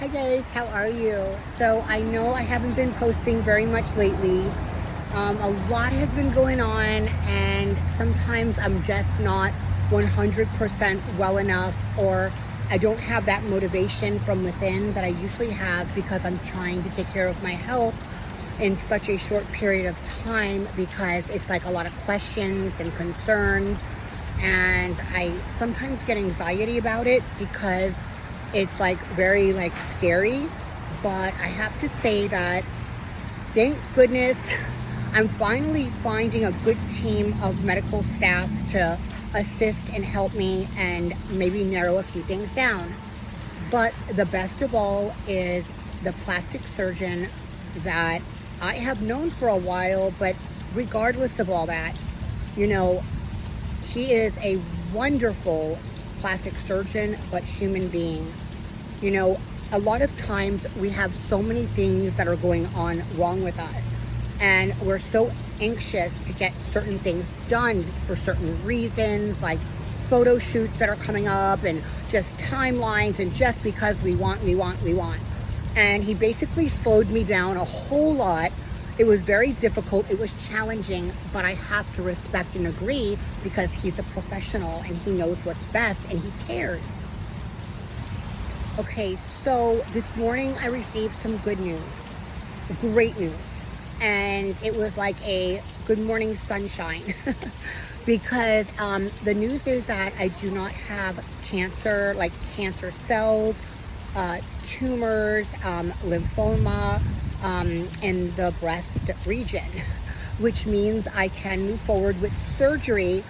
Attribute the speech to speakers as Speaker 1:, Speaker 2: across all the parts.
Speaker 1: Hi guys, how are you? So I know I haven't been posting very much lately. A lot has been going on and sometimes I'm just not 100% well enough, or I don't have that motivation from within that I usually have because I'm trying to take care of my health in such a short period of time, because it's like a lot of questions and concerns, and I sometimes get anxiety about it because it's like very like scary. But I have to say that thank goodness I'm finally finding a good team of medical staff to assist and help me and maybe narrow a few things down. But the best of all is the plastic surgeon that I have known for a while, but regardless of all that, you know, he is a wonderful plastic surgeon, but human being. You know, a lot of times we have so many things that are going on wrong with us, and we're so anxious to get certain things done for certain reasons, like photo shoots that are coming up and just timelines, and just because we want. And he basically slowed me down a whole lot. It was very difficult, it was challenging, but I have to respect and agree because he's a professional and he knows what's best and he cares. Okay, so this morning I received some good news, great news. And it was like a good morning sunshine because the news is that I do not have cancer, like cancer cells, tumors, lymphoma in the breast region, which means I can move forward with surgery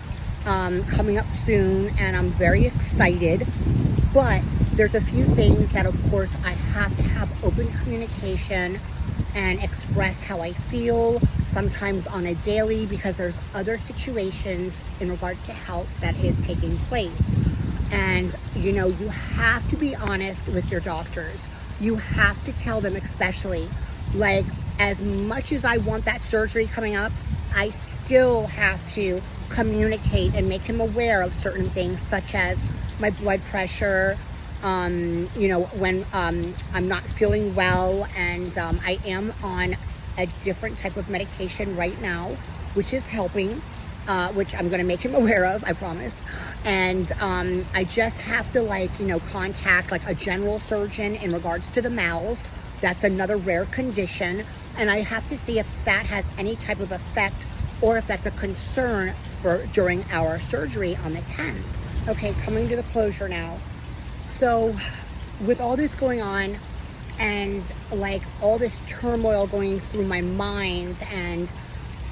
Speaker 1: coming up soon, and I'm very excited. But there's a few things that, of course, I have to have open communication and express how I feel, sometimes on a daily, because there's other situations in regards to health that is taking place. And, you know, you have to be honest with your doctors. You have to tell them, especially, like, as much as I want that surgery coming up, I still have to communicate and make him aware of certain things, such as my blood pressure, you know, when I'm not feeling well, and I am on a different type of medication right now, which is helping, which I'm going to make him aware of, I promise. And I just have to, like, you know, contact like a general surgeon in regards to the mouth. That's another rare condition, and I have to see if that has any type of effect or if that's a concern for during our surgery on the 10th. Okay, coming to the closure now. So with all this going on and like all this turmoil going through my mind and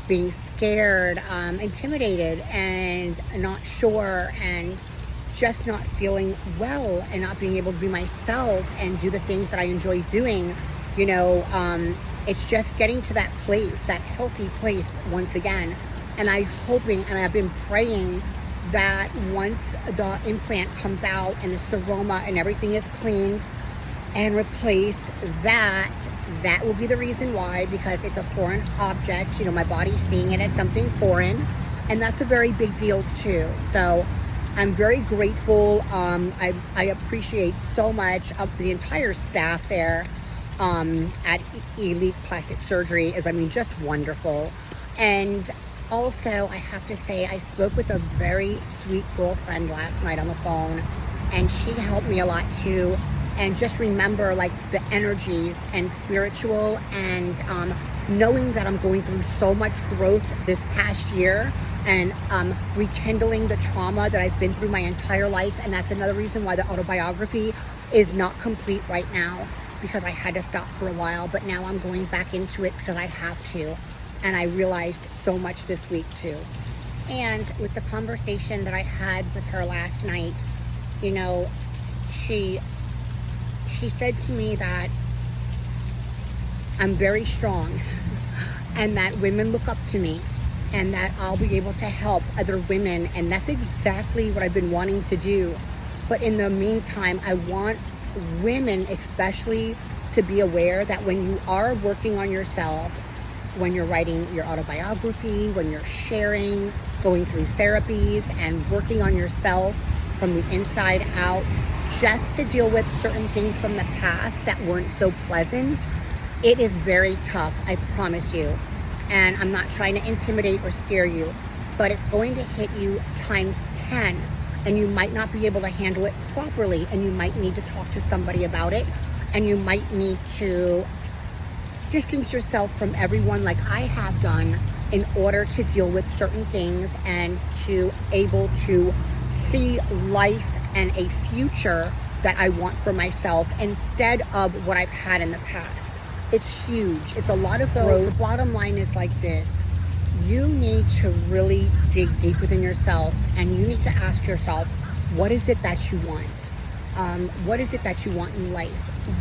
Speaker 1: being scared, intimidated and not sure, and just not feeling well and not being able to be myself and do the things that I enjoy doing, you know, it's just getting to that place, that healthy place once again. And I'm hoping and I've been praying that once the implant comes out and the seroma and everything is cleaned and replaced, that will be the reason why, because it's a foreign object, you know, my body's seeing it as something foreign, and that's a very big deal too. So I'm very grateful. I appreciate so much of the entire staff there at Elite Plastic Surgery, is, I mean, just wonderful. And also, I have to say, I spoke with a very sweet girlfriend last night on the phone, and she helped me a lot too. And just remember, like, the energies and spiritual, and knowing that I'm going through so much growth this past year, and rekindling the trauma that I've been through my entire life. And that's another reason why the autobiography is not complete right now, because I had to stop for a while, but now I'm going back into it because I have to. And I realized so much this week too. And with the conversation that I had with her last night, you know, she said to me that I'm very strong and that women look up to me and that I'll be able to help other women. And that's exactly what I've been wanting to do. But in the meantime, I want women especially to be aware that when you are working on yourself, when you're writing your autobiography, when you're sharing, going through therapies and working on yourself from the inside out, just to deal with certain things from the past that weren't so pleasant, it is very tough, I promise you. And I'm not trying to intimidate or scare you, but it's going to hit you times 10, and you might not be able to handle it properly, and you might need to talk to somebody about it, and you might need to distance yourself from everyone like I have done in order to deal with certain things and to able to see life and a future that I want for myself instead of what I've had in the past. It's huge. It's a lot of growth. The bottom line is like this. You need to really dig deep within yourself, and you need to ask yourself, what is it that you want? What is it that you want in life?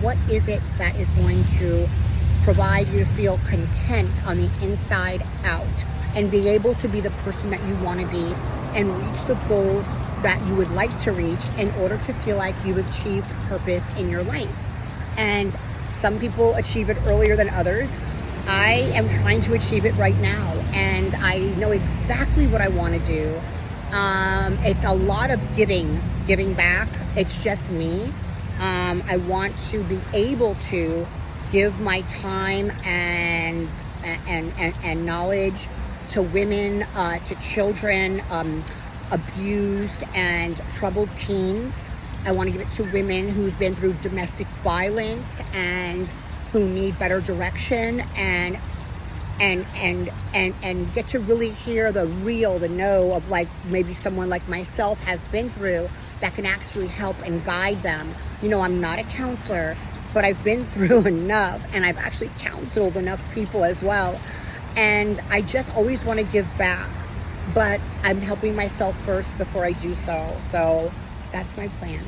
Speaker 1: What is it that is going to provide you to feel content on the inside out and be able to be the person that you want to be and reach the goals that you would like to reach in order to feel like you've achieved purpose in your life? And some people achieve it earlier than others. I am trying to achieve it right now, and I know exactly what I want to do. It's a lot of giving back. It's just me. I want to be able to give my time and knowledge to women, to children, abused and troubled teens. I want to give it to women who've been through domestic violence and who need better direction, and get to really hear the know of like maybe someone like myself has been through, that can actually help and guide them. You know, I'm not a counselor, but I've been through enough, and I've actually counseled enough people as well. And I just always want to give back, but I'm helping myself first before I do so. So that's my plan.